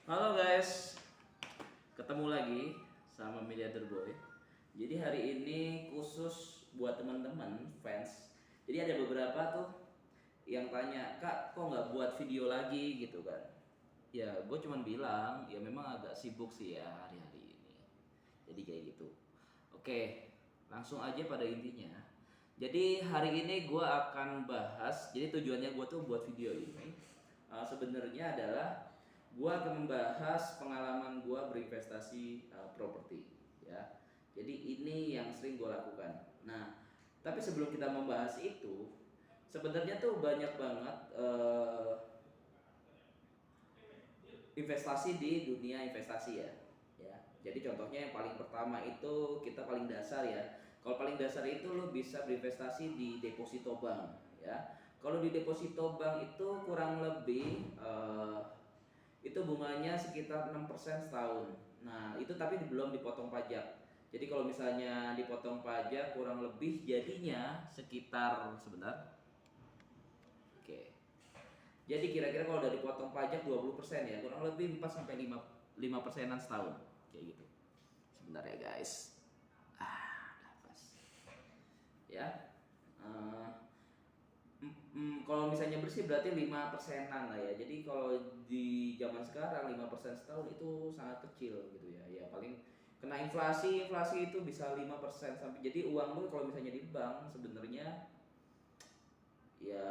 Halo guys, ketemu lagi sama Miliarder Boy. Jadi hari ini khusus buat teman-teman fans. Jadi ada beberapa tuh yang tanya, kak kok nggak buat video lagi gitu kan? Ya gue cuman bilang, ya memang agak sibuk sih ya hari-hari ini. Jadi kayak gitu. Oke, langsung aja pada intinya. Jadi hari ini gue akan bahas. Jadi tujuannya gue tuh buat video ini sebenarnya adalah gue akan membahas pengalaman gue berinvestasi properti, ya. Jadi ini yang sering gue lakukan. Nah, tapi sebelum kita membahas itu, sebenarnya tuh banyak banget investasi di dunia investasi ya. Jadi contohnya yang paling pertama itu kita paling dasar ya. Kalau paling dasar itu lo bisa berinvestasi di deposito bank ya. Kalau di deposito bank itu kurang lebih itu bunganya sekitar 6% setahun. Nah, itu tapi belum dipotong pajak. Jadi kalau misalnya dipotong pajak kurang lebih jadinya sekitar sebentar. Oke. Jadi kira-kira kalau udah dipotong pajak 20% ya, kurang lebih 4 sampai 5 persenan setahun. Kayak gitu. Sebentar ya, guys. Udah pas. Ya. Eh, kalau misalnya bersih berarti 5 persenan lah ya. Jadi kalau di zaman sekarang 5% setahun itu sangat kecil gitu ya. Ya paling kena inflasi, inflasi itu bisa 5% sampai, jadi uang lu kalau misalnya di bank sebenarnya ya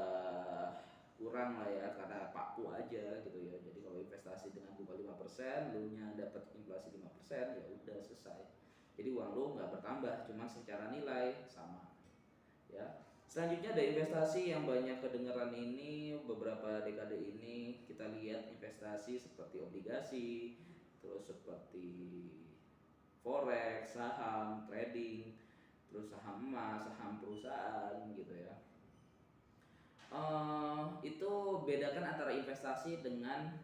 kurang lah ya, karena paku aja gitu ya. Jadi kalau investasi dengan bunga 5%, lu nya dapat inflasi 5%, ya udah selesai. Jadi uang lu nggak bertambah, cuma secara nilai sama ya. Selanjutnya ada investasi yang banyak kedengeran ini beberapa dekade ini. Kita lihat investasi seperti obligasi, terus seperti forex, saham, trading, terus saham emas, saham perusahaan gitu ya. Itu bedakan antara investasi dengan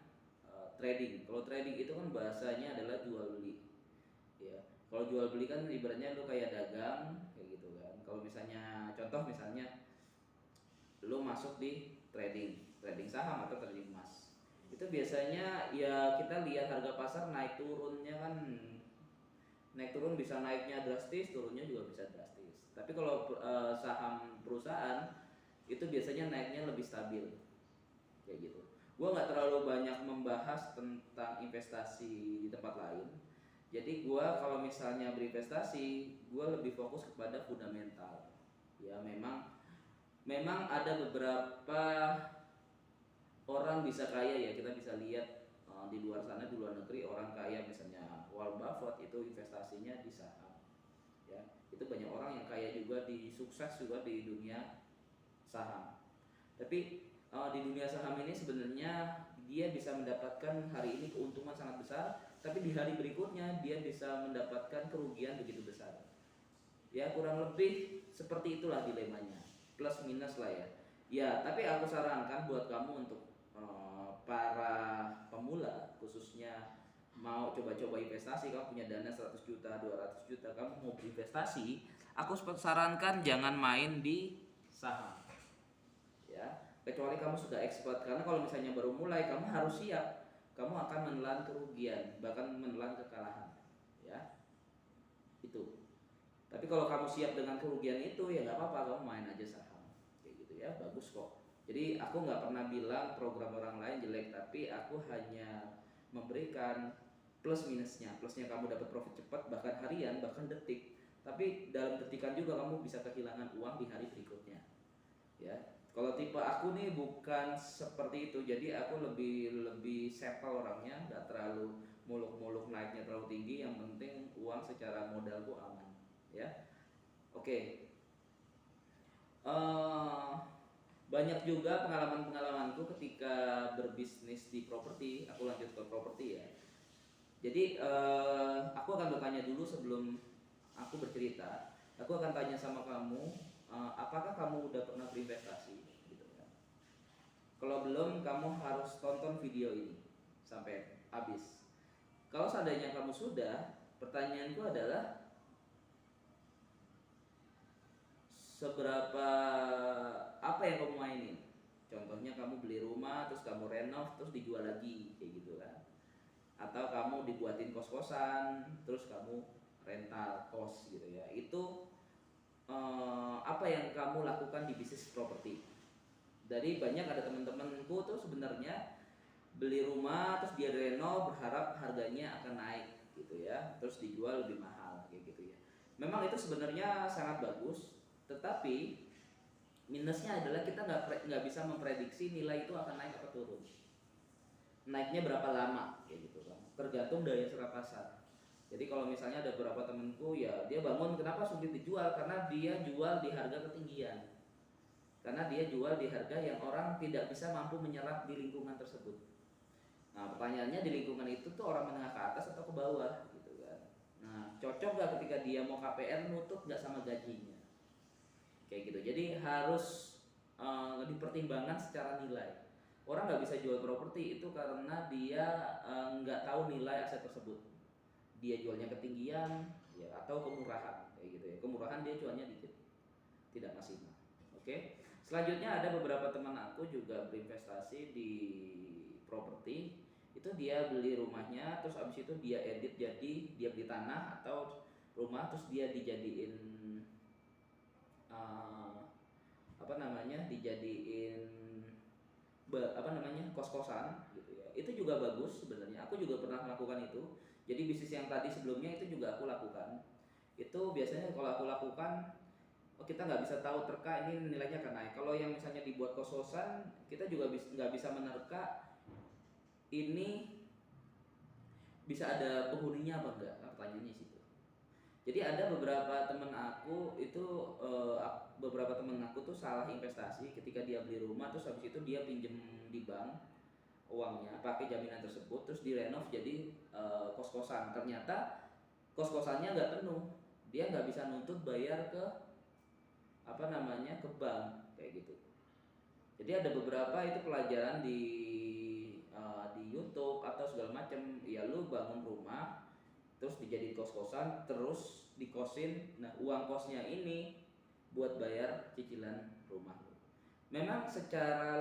trading. Kalau trading itu kan bahasanya adalah jual beli, ya. Kalau jual beli kan ibaratnya lu kayak dagang kayak gitu kan. Kalau misalnya contoh misalnya lu masuk di trading, trading saham atau trading emas, itu biasanya ya kita lihat harga pasar naik turunnya kan, naik turun bisa naiknya drastis, turunnya juga bisa drastis. Tapi kalau saham perusahaan itu biasanya naiknya lebih stabil kayak gitu. Gua nggak terlalu banyak membahas tentang investasi di tempat lain. Jadi gua kalau misalnya berinvestasi, gua lebih fokus kepada fundamental. Ya memang memang ada beberapa orang bisa kaya ya, kita bisa lihat di luar sana, di luar negeri orang kaya misalnya Warren Buffett itu investasinya di saham ya. Itu banyak orang yang kaya juga, di sukses juga di dunia saham. Tapi di dunia saham ini sebenarnya dia bisa mendapatkan hari ini keuntungan sangat besar, tapi di hari berikutnya dia bisa mendapatkan kerugian begitu besar. Ya kurang lebih seperti itulah dilemanya, plus minus lah ya. Ya tapi aku sarankan buat kamu untuk para pemula khususnya mau coba-coba investasi, kamu punya dana 100 juta, 200 juta, kamu mau berinvestasi, aku sarankan jangan main di saham ya, kecuali kamu sudah expert. Karena kalau misalnya baru mulai, kamu harus siap, kamu akan menelan kerugian, bahkan menelan kekalahan ya, itu. Tapi kalau kamu siap dengan kerugian itu, ya nggak apa-apa, kamu main aja saham kayak gitu ya, bagus kok. Jadi aku nggak pernah bilang program orang lain jelek, tapi aku hanya memberikan plus minusnya. Plusnya kamu dapat profit cepat, bahkan harian, bahkan detik. Tapi dalam detikan juga kamu bisa kehilangan uang di hari berikutnya ya. Kalau tipe aku nih bukan seperti itu, jadi aku lebih lebih settle orangnya, nggak terlalu muluk-muluk naiknya terlalu tinggi, yang penting uang secara modalku aman ya. Oke. uh, Banyak juga pengalaman-pengalamanku ketika berbisnis di properti. Aku lanjut ke properti ya. Jadi aku akan bertanya dulu sebelum aku bercerita. Aku akan tanya sama kamu, apakah kamu udah pernah berinvestasi gitu kan. Kalau belum, kamu harus tonton video ini sampai habis. Kalau seandainya kamu sudah, pertanyaanku adalah seberapa, apa yang kamu mainin. Contohnya kamu beli rumah terus kamu renov terus dijual lagi kayak gitu kan. atau kamu dibuatin kos-kosan terus kamu rental kos gitu ya. Itu apa yang kamu lakukan di bisnis properti. Jadi banyak ada teman-temanku tuh sebenarnya beli rumah terus dia renov berharap harganya akan naik gitu ya, terus dijual lebih mahal kayak gitu ya. Memang itu sebenarnya sangat bagus, tetapi minusnya adalah kita nggak bisa memprediksi nilai itu akan naik atau turun, naiknya berapa lama kayak gitu kan, tergantung daya serap pasar. Jadi kalau misalnya ada beberapa temenku ya dia bangun kenapa sulit dijual karena dia jual di harga ketinggian, karena dia jual di harga yang orang tidak bisa mampu menyerap di lingkungan tersebut. Nah pertanyaannya di lingkungan itu tuh orang menengah ke atas atau ke bawah gitu kan. Nah cocok gak ketika dia mau KPR nutut gak sama gajinya kayak gitu. Jadi harus dipertimbangkan secara nilai. Orang nggak bisa jual properti itu karena dia nggak tahu nilai aset tersebut. Dia jualnya ketinggian ya atau kemurahan kayak gitu ya. Kemurahan dia jualnya dikit, tidak maksimal. Oke. Selanjutnya ada beberapa teman aku juga berinvestasi di properti. Itu dia beli rumahnya terus abis itu dia edit jadi dia beli tanah atau rumah terus dia dijadiin dijadiin kos-kosan gitu ya. Itu juga bagus sebenarnya. Aku juga pernah melakukan itu. Jadi bisnis yang tadi sebelumnya itu juga aku lakukan. Itu biasanya kalau aku lakukan kita nggak bisa tahu terka ini nilainya akan naik. Kalau yang misalnya dibuat kos-kosan kita juga nggak bisa menerka ini bisa ada penghuninya apa enggak. Nah, pertanyaannya situ. Jadi ada beberapa temen aku itu beberapa temen aku tuh salah investasi ketika dia beli rumah terus habis itu dia pinjem di bank uangnya pakai jaminan tersebut terus direnov jadi kos-kosan. Ternyata kos-kosannya nggak penuh, dia nggak bisa nuntut bayar ke ke bank kayak gitu. Jadi ada beberapa itu pelajaran di YouTube atau segala macam. Ya lu bangun rumah terus dijadiin kos-kosan terus dikosin, nah uang kosnya ini buat bayar cicilan rumah. Memang secara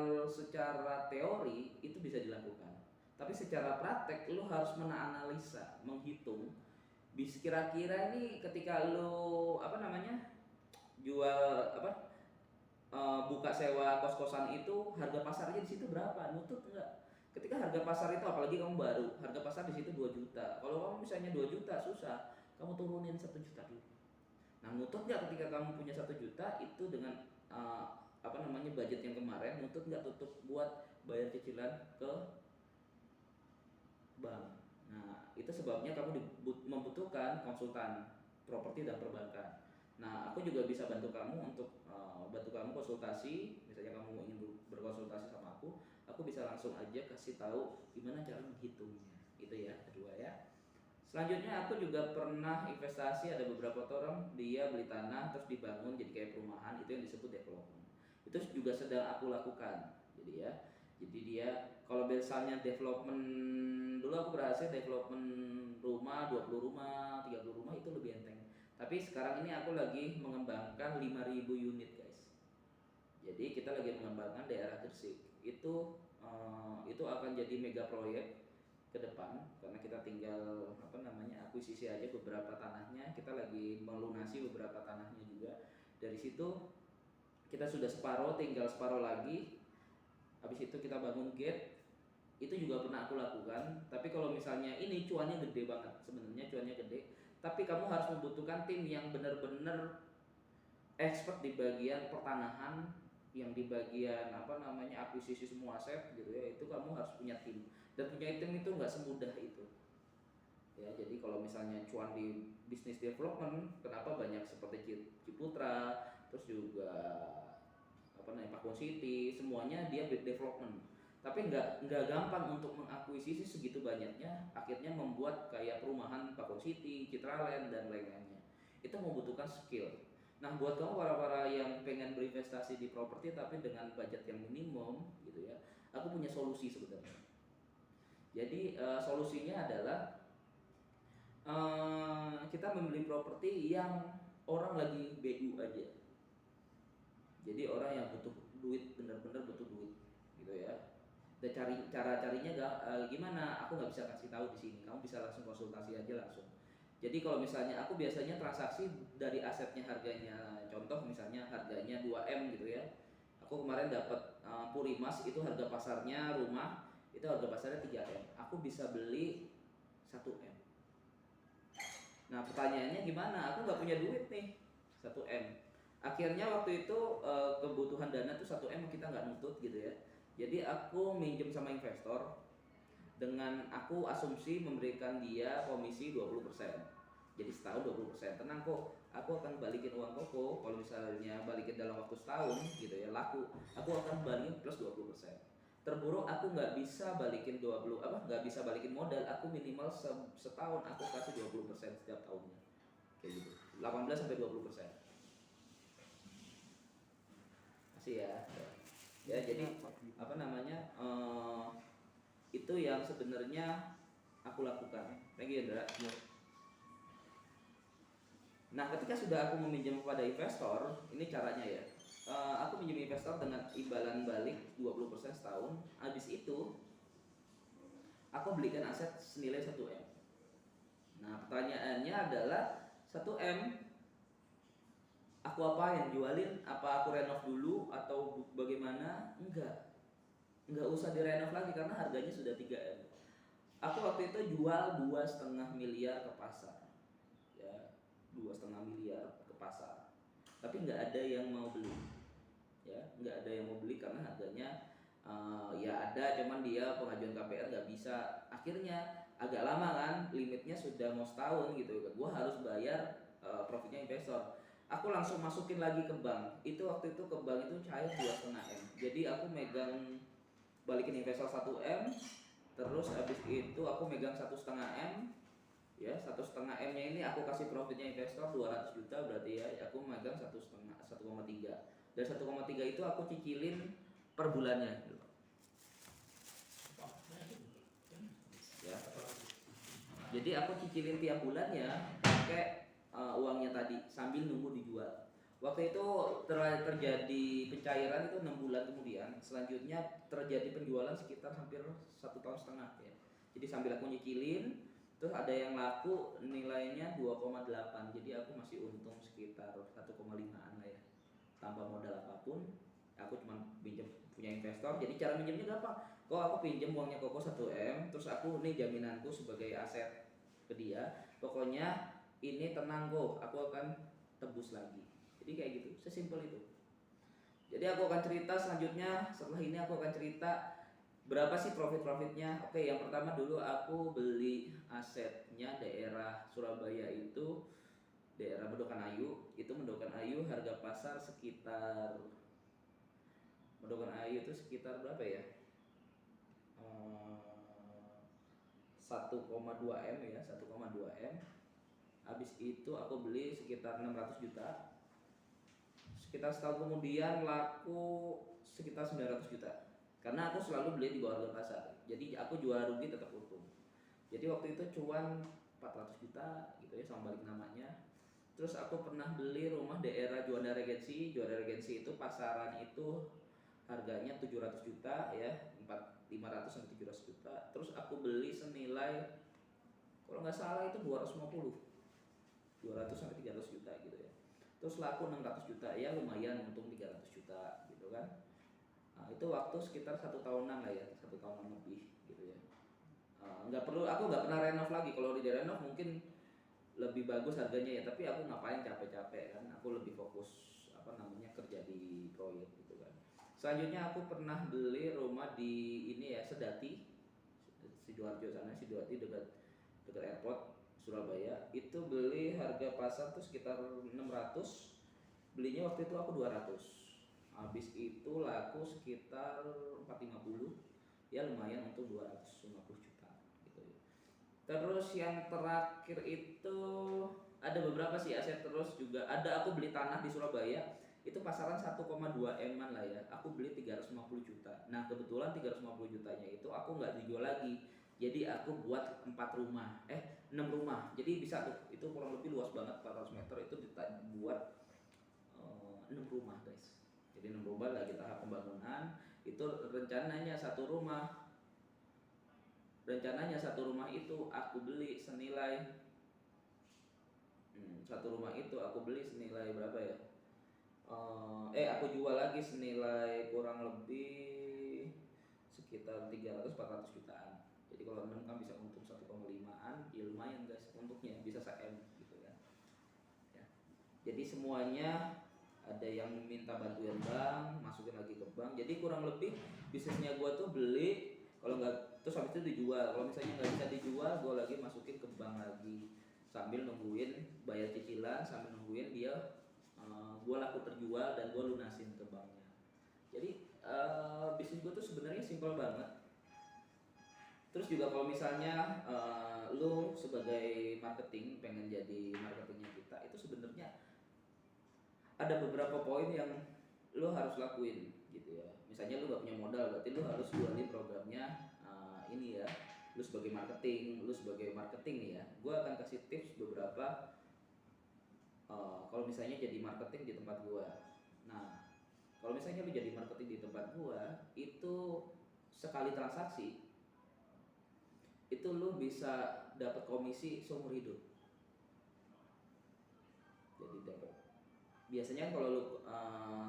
teori itu bisa dilakukan, tapi secara praktek lu harus menganalisa, menghitung bis kira-kira ini ketika lu jual buka sewa kos-kosan itu harga pasarnya di situ berapa, nutut enggak? Ketika harga pasar itu apalagi kamu baru, harga pasar di situ 2 juta. Kalau kamu misalnya 2 juta susah, kamu turunin 1 juta dulu. Nah, nutut nggak ketika kamu punya 1 juta itu dengan budget yang kemarin, nutut nggak tutup buat bayar cicilan ke bank. Nah, itu sebabnya kamu membutuhkan konsultan properti dan perbankan. Nah, aku juga bisa bantu kamu untuk bantu kamu konsultasi. Misalnya kamu ingin berkonsultasi sama aku bisa langsung aja kasih tahu gimana cara menghitungnya. Itu ya, kedua ya. Selanjutnya aku juga pernah investasi, ada beberapa orang dia beli tanah terus dibangun jadi kayak perumahan, itu yang disebut development. Itu juga sedang aku lakukan. Jadi dia kalau misalnya development dulu aku berhasil development rumah 20 rumah, 30 rumah itu lebih enteng. Tapi sekarang ini aku lagi mengembangkan 5.000 unit guys. Jadi kita lagi mengembangkan daerah Gresik. Itu akan jadi mega proyek ke depan karena kita tinggal akuisisi aja beberapa tanahnya, kita lagi melunasi beberapa tanahnya juga. Dari situ kita sudah separuh, tinggal separuh lagi. Habis itu kita bangun gate. Itu juga pernah aku lakukan. Tapi kalau misalnya ini cuannya gede banget, sebenarnya cuannya gede, tapi kamu harus membutuhkan tim yang benar-benar expert di bagian pertanahan, yang di bagian akuisisi semua aset gitu ya. Itu kamu harus punya tim, dan punya tim itu nggak semudah itu ya. Jadi kalau misalnya cuan di bisnis development, kenapa banyak seperti Ciputra, terus juga Pakun City, semuanya dia development, tapi nggak gampang untuk mengakuisisi segitu banyaknya, akhirnya membuat kayak perumahan Pakun City, Citraland dan lain-lainnya. Itu membutuhkan skill. Nah, buat kamu para yang pengen berinvestasi di properti tapi dengan budget yang minimum gitu ya, aku punya solusi sebenarnya. Jadi solusinya adalah kita membeli properti yang orang lagi BU aja. Jadi orang yang butuh duit, benar-benar butuh duit gitu ya. Dan cara carinya gimana? Aku nggak bisa kasih tahu di sini. Kamu bisa langsung konsultasi aja langsung. Jadi kalau misalnya aku biasanya transaksi dari asetnya harganya, contoh misalnya harganya 2M gitu ya. Aku kemarin dapat Purimas itu harga pasarnya rumah itu harga pasarnya 3M. Aku bisa beli 1M. Nah pertanyaannya gimana? Aku nggak punya duit nih 1M. Akhirnya waktu itu kebutuhan dana tuh 1M kita nggak nutut gitu ya. Jadi aku minjem sama investor dengan aku asumsi memberikan dia komisi 20%. Jadi setahun 20%. Tenang kok, aku akan balikin uang koko kalau misalnya balikin dalam waktu setahun gitu ya, laku. Aku akan balikin plus 20%. Terburuk aku nggak bisa balikin 20 nggak bisa balikin modal, aku minimal setahun aku kasih 20% setiap tahunnya. Kayak gitu. 18 sampai 20%. Masih ya. Ya jadi apa namanya? Itu yang sebenarnya aku lakukan. Thank you, Indra. Nah, ketika sudah aku meminjam kepada investor, ini caranya ya. Aku minjem investor dengan imbalan balik 20% setahun. Habis itu, aku belikan aset senilai 1M. Nah, pertanyaannya adalah 1M aku apain? Jualin? Apa aku renov dulu atau bagaimana? Enggak usah direnov lagi karena harganya sudah 3M. Aku waktu itu jual 2,5 miliar ke pasar, ya 2,5 miliar ke pasar. Tapi nggak ada yang mau beli, ya nggak ada yang mau beli karena harganya ya ada, cuman dia pengajuan KPR nggak bisa. Akhirnya agak lama kan, limitnya sudah mau setahun gitu. Gua harus bayar profitnya investor. Aku langsung masukin lagi ke bank. Itu waktu itu ke bank itu cair 2,5M. Jadi aku megang balikin investor 1M, terus habis itu aku megang 1,5M, ya 1,5M nya ini aku kasih profitnya investor 200 juta, berarti ya aku megang 1,3, dan 1,3 itu aku cicilin per bulannya gitu. Ya. Jadi aku cicilin tiap bulannya pakai uangnya tadi sambil nunggu dijual. Waktu itu terjadi pencairan itu 6 bulan kemudian. Selanjutnya terjadi penjualan sekitar hampir 1,5 tahun ya. Jadi sambil aku nyicilin, terus ada yang laku nilainya 2,8. Jadi aku masih untung sekitar 1,5an lah ya. Tanpa modal apapun. Aku cuma pinjam punya investor. Jadi cara minjemnya gampang. Kok aku pinjam uangnya Koko 1M, terus aku nih jaminanku sebagai aset ke dia. Pokoknya ini tenang kok, aku akan tebus lagi. Jadi kayak gitu, sesimpel itu. Jadi aku akan cerita selanjutnya, setelah ini aku akan cerita berapa sih profitnya. Oke, yang pertama dulu aku beli asetnya daerah Surabaya itu, daerah Mendokan Ayu. Itu Mendokan Ayu harga pasar sekitar, Mendokan Ayu itu sekitar berapa ya? 1,2M ya, 1,2M. Habis itu aku beli sekitar 600 juta. Sekitar setahun kemudian laku sekitar 900 juta. Karena aku selalu beli di bawah harga pasar. Jadi aku jual rugi tetap untung. Jadi waktu itu cuan 400 juta gitu ya sama balik namanya. Terus aku pernah beli rumah daerah Juanda Regensi. Juanda Regensi itu pasaran itu harganya 700 juta ya, 500 sampai 700 juta. Terus aku beli senilai kalau nggak salah itu 200 sampai 300 juta gitu ya. Terus laku 600 juta, ya lumayan, untung 300 juta gitu kan. Nah, itu waktu sekitar 1 tahunan lah ya, 1 tahunan lebih gitu ya. Aku nggak pernah renov lagi. Kalau di renov mungkin lebih bagus harganya ya, tapi aku ngapain capek-capek kan. Aku lebih fokus kerja di proyek gitu kan. Selanjutnya aku pernah beli rumah di ini ya, Sedati, Sidoarjo sana, Sidoarjo dekat airport Surabaya. Itu beli harga pasar tuh sekitar 600. Belinya waktu itu aku 200. Habis itu laku sekitar 450. Ya lumayan, untuk 250 juta gitu ya. Terus yang terakhir itu ada beberapa sih aset, terus juga ada aku beli tanah di Surabaya. Itu pasaran 1,2M-an lah ya. Aku beli 350 juta. Nah, kebetulan 350 jutanya itu aku nggak dijual lagi. Jadi aku buat 6 rumah. Jadi bisa tuh, itu kurang lebih luas banget 400 meter, itu buat 6 rumah guys. Jadi 6 rumah lagi tahap pembangunan. Itu rencananya satu rumah itu aku beli senilai satu rumah itu aku beli senilai berapa ya? Aku jual lagi senilai kurang lebih sekitar 300-400 jutaan. Jadi kalau 6 kan bisa untung 1,5-an, ya lumayan guys untuknya, bisa 1 M gitu kan. Ya. Jadi semuanya ada yang minta bantuan bank, masukin lagi ke bank. Jadi kurang lebih bisnisnya gua tuh beli, kalau nggak terus habis itu dijual. Kalau misalnya nggak bisa dijual, gua lagi masukin ke bank lagi sambil nungguin bayar cicilan, sambil nungguin dia gue laku terjual dan gue lunasin ke banknya. Jadi bisnis gue tuh sebenarnya simpel banget. Terus juga kalau misalnya lu sebagai marketing pengen jadi marketingnya kita, itu sebenarnya ada beberapa poin yang lu harus lakuin gitu ya. Misalnya lu gak punya modal, berarti lu harus jualin programnya ini ya. Lu sebagai marketing nih ya, gue akan kasih tips beberapa kalau misalnya jadi marketing di tempat gua. Nah, kalau misalnya lu jadi marketing di tempat gua, itu sekali transaksi itu lu bisa dapat komisi seumur hidup. Jadi dapat. Biasanya kalau lu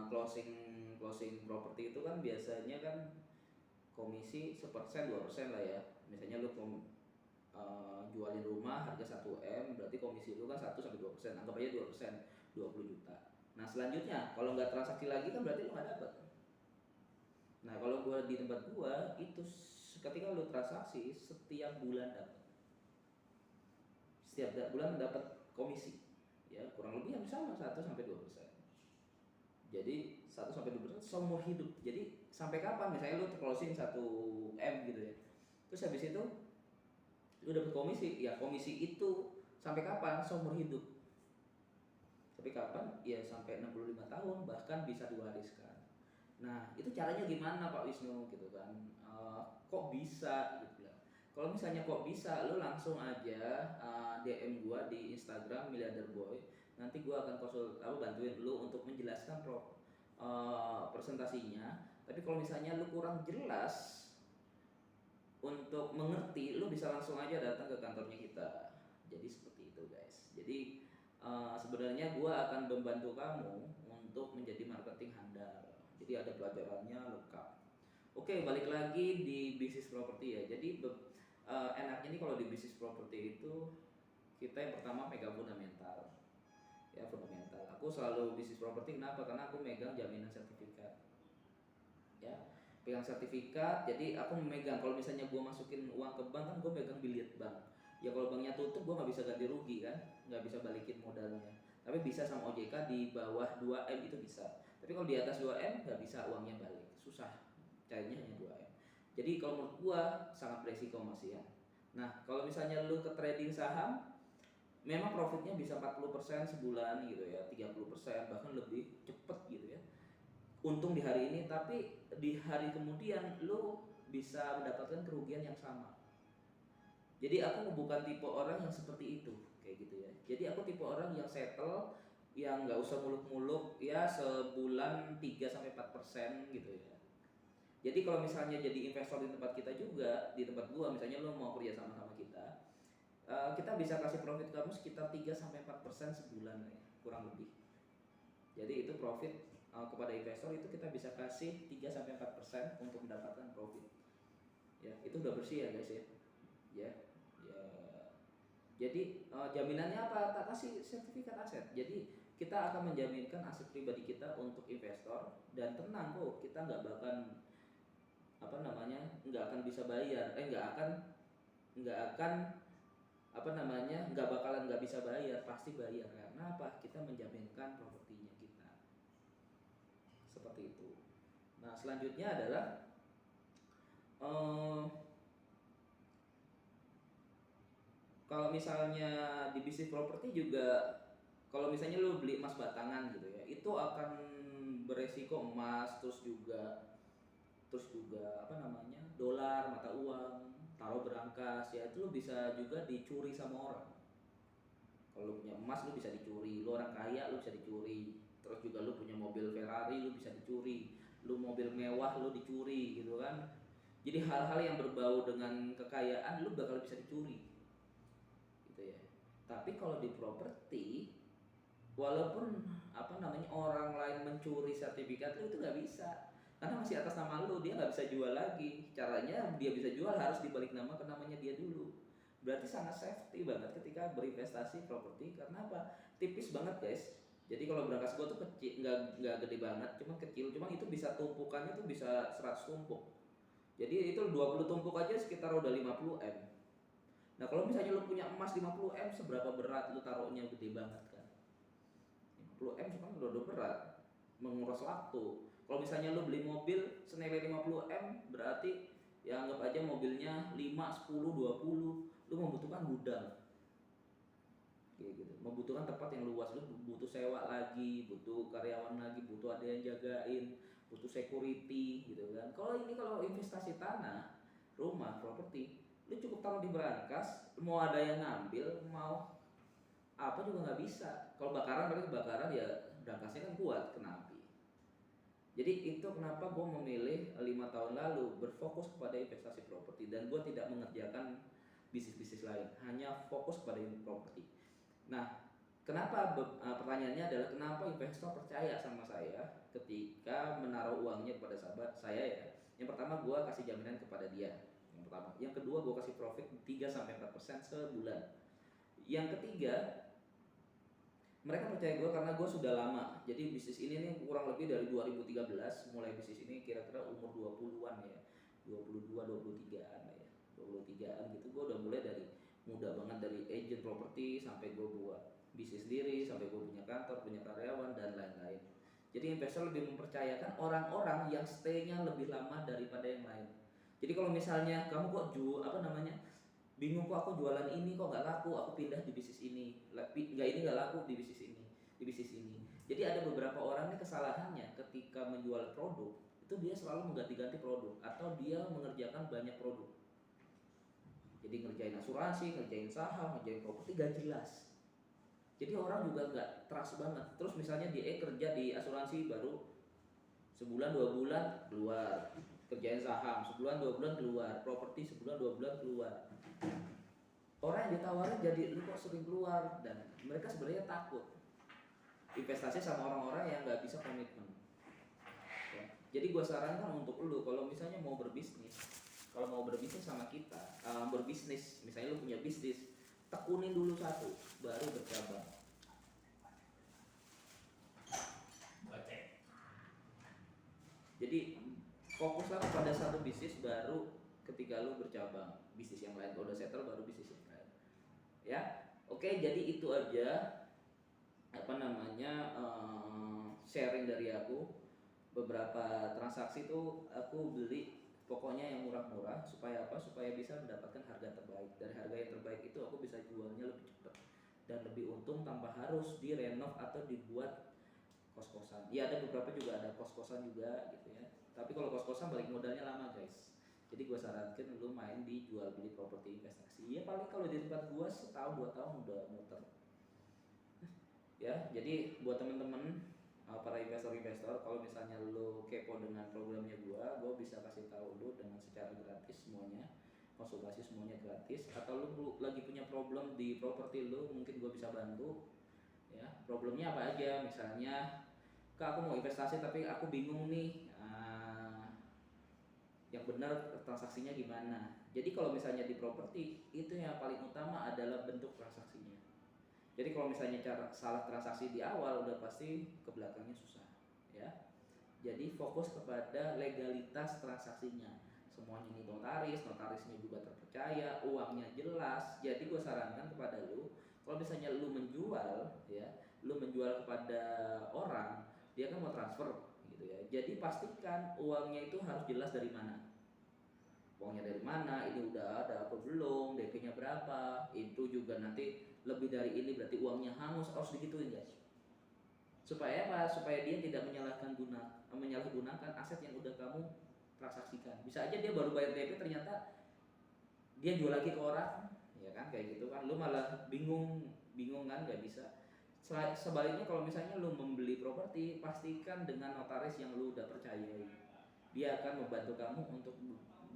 closing properti itu kan biasanya kan komisi 1%, 2% lah ya. Misalnya lu jualin rumah harga 1 M, berarti komisi lu kan 1-2%, anggap aja 2%, 20 juta. Nah selanjutnya kalau nggak transaksi lagi kan berarti lu nggak dapet. Nah kalau gua di tempat gua itu ketika lu transaksi setiap bulan dapet, setiap bulan dapat komisi ya, kurang lebih yang sama 1-2%. Jadi 1-2% seumur hidup. Jadi sampai kapan misalnya lu closing 1 M gitu ya, terus habis itu lu dapat komisi, ya komisi itu sampai kapan? Seumur hidup. Sampai kapan? Ya sampai 65 tahun, bahkan bisa diwariskan. Nah itu caranya gimana Pak Wisnu gitu kan? Kok bisa gitu ya? Kalau misalnya kok bisa, lu langsung aja DM gua di Instagram Miliarder Boy. Nanti gua akan bantuin lu untuk menjelaskan presentasinya. Tapi kalau misalnya lu kurang jelas untuk mengerti, lu bisa langsung aja datang ke kantornya kita. Jadi seperti itu guys. Jadi sebenarnya gua akan membantu kamu untuk menjadi marketing handal. Jadi ada pelajarannya lengkap. Oke, balik lagi di bisnis properti ya. Jadi enaknya nih kalau di bisnis properti itu kita yang pertama megang fundamental. Ya fundamental. Aku selalu bisnis properti kenapa? Karena aku megang jaminan sertifikat. Ya, pegang sertifikat, jadi aku memegang kalau misalnya gue masukin uang ke bank kan gue pegang bilet bank. Ya kalau banknya tutup gue nggak bisa ganti rugi kan, nggak bisa balikin modalnya. Tapi bisa sama OJK di bawah 2 M itu bisa. Tapi kalau di atas 2 M nggak bisa uangnya balik, susah. Cairnya hanya 2 M. Jadi kalau menurut gue sangat beresiko masih ya. Nah kalau misalnya lu ke trading saham, memang profitnya bisa 40% sebulan gitu ya, 30% bahkan lebih cepet gitu ya. Untung di hari ini, tapi di hari kemudian lu bisa mendapatkan kerugian yang sama. Jadi aku bukan tipe orang yang seperti itu kayak gitu ya. Jadi aku tipe orang yang settle, yang nggak usah muluk-muluk ya, sebulan 3-4% gitu ya. Jadi kalau misalnya jadi investor di tempat kita juga, di tempat gua misalnya lo mau kerja sama kita, kita bisa kasih profit kamu sekitar 3-4% sebulan ya, kurang lebih. Jadi itu profit kepada investor itu kita bisa kasih 3-4% untuk mendapatkan profit. Ya, itu udah bersih ya guys ya. Ya. Ya. Jadi jaminannya apa? Tak kasih sertifikat aset. Jadi kita akan menjaminkan aset pribadi kita untuk investor dan tenang kok, kita nggak akan bisa bayar, nggak bakalan nggak bisa bayar, pasti bayar. Karena apa? Kita menjaminkan propertinya kita. Seperti itu. Nah selanjutnya adalah kalau misalnya di bisnis properti juga, kalau misalnya lu beli emas batangan gitu ya, itu akan beresiko emas, terus juga dolar, mata uang, taruh berangkas ya, itu lu bisa juga dicuri sama orang. Kalau lu punya emas lu bisa dicuri, lu orang kaya lu bisa dicuri, terus juga lu punya mobil Ferrari lu bisa dicuri. lu mobil mewah lu dicuri gitu kan. Jadi hal-hal yang berbau dengan kekayaan lu bakal bisa dicuri gitu ya. Tapi kalau di properti, walaupun orang lain mencuri sertifikat lu itu nggak bisa, karena masih atas nama lu, dia nggak bisa jual lagi. Caranya dia bisa jual harus dibalik nama ke namanya dia dulu. Berarti sangat safety banget ketika berinvestasi properti. Karena apa? Tipis banget guys. Jadi kalau berangkas gua tuh kecil, nggak gede banget, cuma kecil, cuma itu bisa tumpukannya tuh bisa 100 tumpuk. Jadi itu 20 tumpuk aja sekitar udah 50 M. Nah kalau misalnya lu punya emas 50 M, seberapa berat lu taruhnya, gede banget kan. 50 M kan udah berat, menguras waktu. Kalau misalnya lu beli mobil senilai 50 M, berarti ya anggap aja mobilnya 5, 10, 20, lu membutuhkan gudang. Kayak gitu. Membutuhkan tempat yang luas, lu butuh sewa lagi, butuh karyawan lagi, butuh ada yang jagain, butuh security gitu kan. Kalau investasi tanah, rumah, properti, lu cukup taruh di berangkas, mau ada yang ngambil, mau apa juga nggak bisa. Kalau bakaran, berarti kebakaran ya berangkasnya kan kuat kena api. Jadi itu kenapa gue memilih 5 tahun lalu berfokus kepada investasi properti, dan gue tidak mengerjakan bisnis-bisnis lain, hanya fokus kepada properti. Nah, pertanyaannya adalah kenapa investor percaya sama saya ketika menaruh uangnya kepada sahabat saya ya. Yang pertama, gue kasih jaminan kepada dia. Yang pertama. Yang kedua, gue kasih profit 3-4% sebulan. Yang ketiga, mereka percaya gue karena gue sudah lama. Jadi bisnis ini nih kurang lebih dari 2013 mulai bisnis ini, kira-kira umur 20-an ya. 22, 23-an ya. 23-an gitu. Gue udah mulai dari muda banget, dari agent properti sampai gue buat bisnis sendiri, sampai gue punya kantor, punya karyawan dan lain-lain. Jadi investor lebih mempercayakan orang-orang yang stay-nya lebih lama daripada yang lain. Jadi kalau misalnya kamu kok bingung, kok aku jualan ini kok nggak laku, aku pindah di bisnis ini, nggak laku di bisnis ini. Jadi ada beberapa orang nih kesalahannya ketika menjual produk itu dia selalu mengganti-ganti produk atau dia mengerjakan banyak produk. Jadi ngerjain asuransi, ngerjain saham, ngerjain properti gak jelas. Jadi orang juga nggak trust banget. Terus misalnya dia kerja di asuransi baru sebulan 2 bulan keluar, kerjain saham sebulan 2 bulan keluar, properti sebulan 2 bulan keluar. Orang yang ditawarin jadi lu kok sering keluar, dan mereka sebenarnya takut investasi sama orang-orang yang nggak bisa komitmen. Ya. Jadi gue sarankan untuk lu kalau misalnya mau berbisnis sama kita, berbisnis, misalnya lu punya bisnis, tekunin dulu satu, baru bercabang. Jadi fokuslah pada satu bisnis, baru ketika lu bercabang bisnis yang lain. Kalau udah settle baru bisnis yang lain. Ya, oke. Jadi itu aja sharing dari aku. Beberapa transaksi tuh aku beli pokoknya yang murah-murah, supaya apa? Supaya bisa mendapatkan harga terbaik. Dari harga yang terbaik itu aku bisa jualnya lebih cepat dan lebih untung tanpa harus direnov atau dibuat kos-kosan. Ya ada beberapa juga ada kos-kosan juga gitu ya. Tapi kalau kos-kosan balik modalnya lama guys. Jadi gue sarankan lu main di jual beli properti investasi. Ya paling kalau di tempat gue setahun 2 tahun udah muter. Ya, jadi buat temen-temen para investor-investor, kalau misalnya lu kepo dengan programnya gue bisa kasih tahu lu dengan secara gratis semuanya, konsultasi semuanya gratis. Atau lu lagi punya problem di properti lu, mungkin gue bisa bantu. Ya, problemnya apa aja? Misalnya, Kak, aku mau investasi tapi aku bingung nih, yang benar transaksinya gimana. Jadi kalau misalnya di properti itu yang paling utama adalah bentuk transaksinya. Jadi kalau misalnya salah transaksi di awal, udah pasti ke belakangnya susah ya. Jadi fokus kepada legalitas transaksinya. Semuanya ini notarisnya juga terpercaya, uangnya jelas. Jadi gue sarankan kepada lu, kalau misalnya lu menjual ya, lu menjual kepada orang, dia kan mau transfer gitu ya. Jadi pastikan uangnya itu harus jelas dari mana. Uangnya dari mana, ini udah ada apa belum, DP-nya berapa, itu juga nanti lebih dari ini berarti uangnya hangus, harus digituin guys. Supaya apa? Supaya dia tidak menyalahgunakan aset yang udah kamu transaksikan. Bisa aja dia baru bayar DP, ternyata dia jual lagi ke orang, ya kan, kayak gitu kan. Lu malah bingung kan, nggak bisa. Sebaliknya kalau misalnya lu membeli properti, pastikan dengan notaris yang lu udah percayai. Dia akan membantu kamu untuk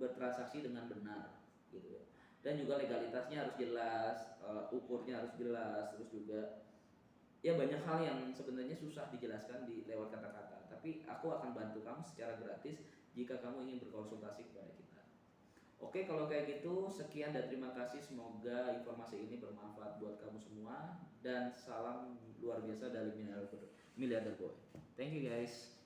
bertransaksi dengan benar gitu ya. Dan juga legalitasnya harus jelas, ukurnya harus jelas, terus juga ya banyak hal yang sebenarnya susah dijelaskan di lewat kata-kata. Tapi aku akan bantu kamu secara gratis jika kamu ingin berkonsultasi kepada kita. Oke, kalau kayak gitu sekian dan terima kasih. Semoga informasi ini bermanfaat buat kamu semua dan salam luar biasa dari Miliarder Boy. Thank you guys.